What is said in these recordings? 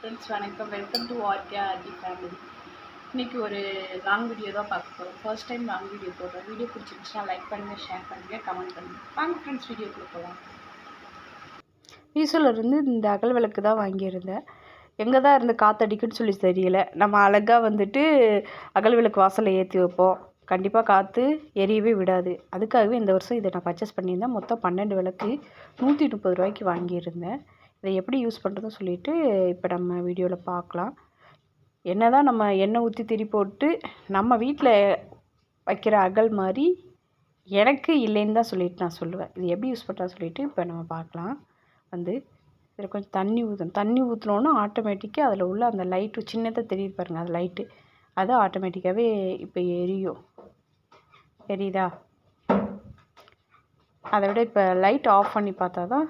Friends வணக்கம், welcome to RT family. இன்றைக்கி ஒரு லாங் வீடியோ தான் பார்க்க போகிறோம். ஃபர்ஸ்ட் டைம் லாங் வீடியோ போடுறோம். வீடியோ பிடிச்சிருந்துச்சுன்னா லைக் பண்ணுங்கள், ஷேர் பண்ணுங்கள், கமெண்ட் பண்ணுங்கள். வாங்க ஃப்ரெண்ட்ஸ் வீடியோக்குள்ளே போகலாம். மீஷோலேருந்து இந்த அகல் விளக்கு தான் வாங்கியிருந்தேன். எங்கே தான் இருந்து காற்றடிக்குன்னு சொல்லி தெரியல. நம்ம அழகாக அகல் விளக்கு வாசலில் ஏற்றி வைப்போம். கண்டிப்பாக காற்று எரியவே விடாது. அதுக்காகவே இந்த வருஷம் இதை நான் பர்ச்சேஸ் பண்ணியிருந்தேன். மொத்தம் 12 விளக்கு 130 ரூபாய்க்கு வாங்கியிருந்தேன். இதை எப்படி யூஸ் பண்ணுறதுன்னு சொல்லிவிட்டு இப்போ நம்ம வீடியோவில் பார்க்கலாம். என்ன தான் நம்ம எண்ணெய் ஊற்றி திரி போட்டு நம்ம வீட்டில் வைக்கிற அகல் மாதிரி எனக்கு இல்லைன்னு தான் சொல்லிட்டு நான் சொல்லுவேன். இது எப்படி யூஸ் பண்ணுறா சொல்லிவிட்டு இப்போ நம்ம பார்க்கலாம். இதில் கொஞ்சம் தண்ணி ஊற்றினோன்னா ஆட்டோமேட்டிக்காக அதில் உள்ள அந்த லைட்டு சின்னதாக தெரியுது பாருங்கள், அது லைட்டு அது ஆட்டோமேட்டிக்காகவே இப்போ எரியுதா? அதை விட இப்போ லைட் ஆஃப் பண்ணி பார்த்தா தான்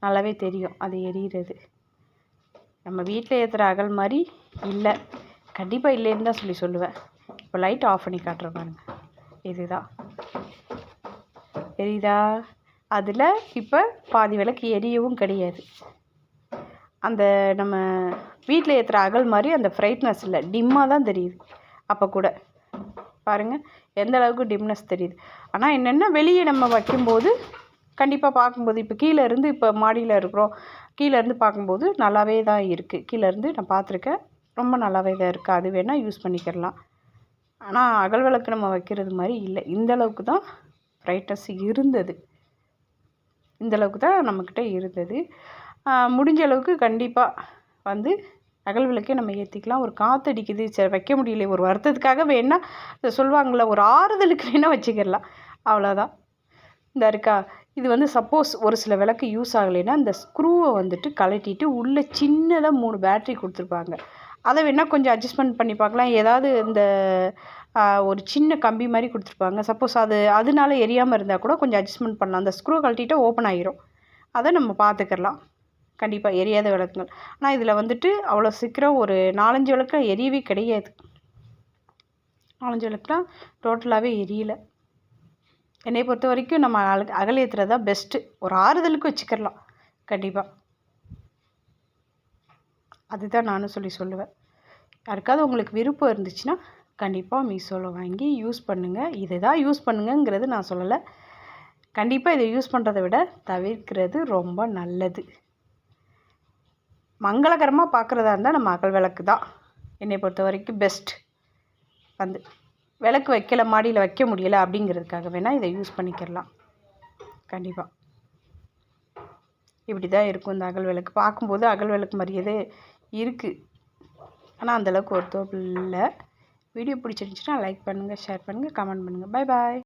நல்லாவே தெரியும் அது எரியிறது. நம்ம வீட்டில் ஏற்றுற அகல் மாதிரி இல்லை, கண்டிப்பாக இல்லைன்னு தான் சொல்லுவேன். இப்போ லைட் ஆஃப் பண்ணி காட்டுற பாருங்க, இதுதான் எரியுதா? அதில் இப்போ பாதி விளக்கு எரியவும் கிடையாது. அந்த நம்ம வீட்டில் ஏற்றுற அகல் மாதிரி அந்த ஃப்ரைட்னஸ் இல்லை, டிம்மாக தான் தெரியுது. அப்போ கூட பாருங்கள் எந்த அளவுக்கு டிம்னஸ் தெரியுது. ஆனால் என்னென்னா வெளியே நம்ம வைக்கும்போது கண்டிப்பாக பார்க்கும்போது இப்போ கீழேருந்து இப்போ மாடியில் இருக்கிறோம், கீழேருந்து பார்க்கும்போது நல்லாவே தான் இருக்குது. கீழேருந்து நான் பார்த்துருக்கேன், ரொம்ப நல்லாவே தான் இருக்குது. அது வேணால் யூஸ் பண்ணிக்கிறலாம். ஆனால் அகல் விளக்கு நம்ம வைக்கிறது மாதிரி இல்லை. இந்தளவுக்கு தான் பிரைட்னஸ் இருந்தது, இந்தளவுக்கு தான் நம்மக்கிட்ட இருந்தது. முடிஞ்ச அளவுக்கு கண்டிப்பாக அகல் விளக்கே நம்ம ஏற்றிக்கலாம். ஒரு காற்றடிக்குது, சரி வைக்க முடியல, ஒரு வருத்தத்துக்காக வேணால் சொல்லுவாங்களே, ஒரு ஆறுதலுக்கு வேணால் வச்சுக்கிடலாம், அவ்வளோதான். இந்த இருக்கா, இது சப்போஸ் ஒரு சில விளக்கு யூஸ் ஆகலைன்னா இந்த ஸ்க்ரூவை கழட்டிட்டு உள்ளே சின்னதாக 3 பேட்ரி கொடுத்துருப்பாங்க. அதை வேணால் கொஞ்சம் அட்ஜஸ்ட்மெண்ட் பண்ணி பார்க்கலாம். ஏதாவது இந்த ஒரு சின்ன கம்பி மாதிரி கொடுத்துருப்பாங்க. சப்போஸ் அதனால எரியாமல் இருந்தால் கூட கொஞ்சம் அட்ஜஸ்ட்மெண்ட் பண்ணலாம். அந்த ஸ்க்ரூ கழட்டிட்டு ஓப்பன் ஆகிரும், அதை நம்ம பார்த்துக்கலாம். கண்டிப்பாக எரியாத விளக்குங்கள். ஆனால் இதில் அவ்வளோ சீக்கிரம் ஒரு 4-5 விளக்கு எரியவே கிடையாது. 4-5 விளக்குலாம் டோட்டலாகவே எரியலை. என்னை பொறுத்த வரைக்கும் நம்ம அகல் ஏற்றுறது தான் பெஸ்ட்டு. ஒரு ஆறுதலுக்கு வச்சுக்கிடலாம் கண்டிப்பாக. அதுதான் நானும் சொல்லுவேன். யாருக்காவது உங்களுக்கு விருப்பம் இருந்துச்சுன்னா கண்டிப்பாக மீஷோவில் வாங்கி யூஸ் பண்ணுங்கள். இதை தான் யூஸ் பண்ணுங்கங்கிறது நான் சொல்லலை. கண்டிப்பாக இதை யூஸ் பண்ணுறதை விட தவிர்க்கிறது ரொம்ப நல்லது. மங்களகரமாக பார்க்குறதா இருந்தால் நம்ம அகல் விளக்கு தான் என்னை பொறுத்த வரைக்கும் பெஸ்ட். விளக்கு வைக்கல, மாடியில் வைக்க முடியலை அப்படிங்கிறதுக்காக வேணால் இதை யூஸ் பண்ணிக்கிறலாம். கண்டிப்பாக இப்படி தான் இருக்கும் இந்த அகல் விளக்கு. பார்க்கும்போது அகல் விளக்கு மாதிரியே இருக்குது, ஆனால் அந்தளவுக்கு ஒர்த்தபிள் இல்லை. வீடியோ பிடிச்சிருந்துச்சுன்னா லைக் பண்ணுங்கள், ஷேர் பண்ணுங்கள், கமெண்ட் பண்ணுங்கள். Bye bye.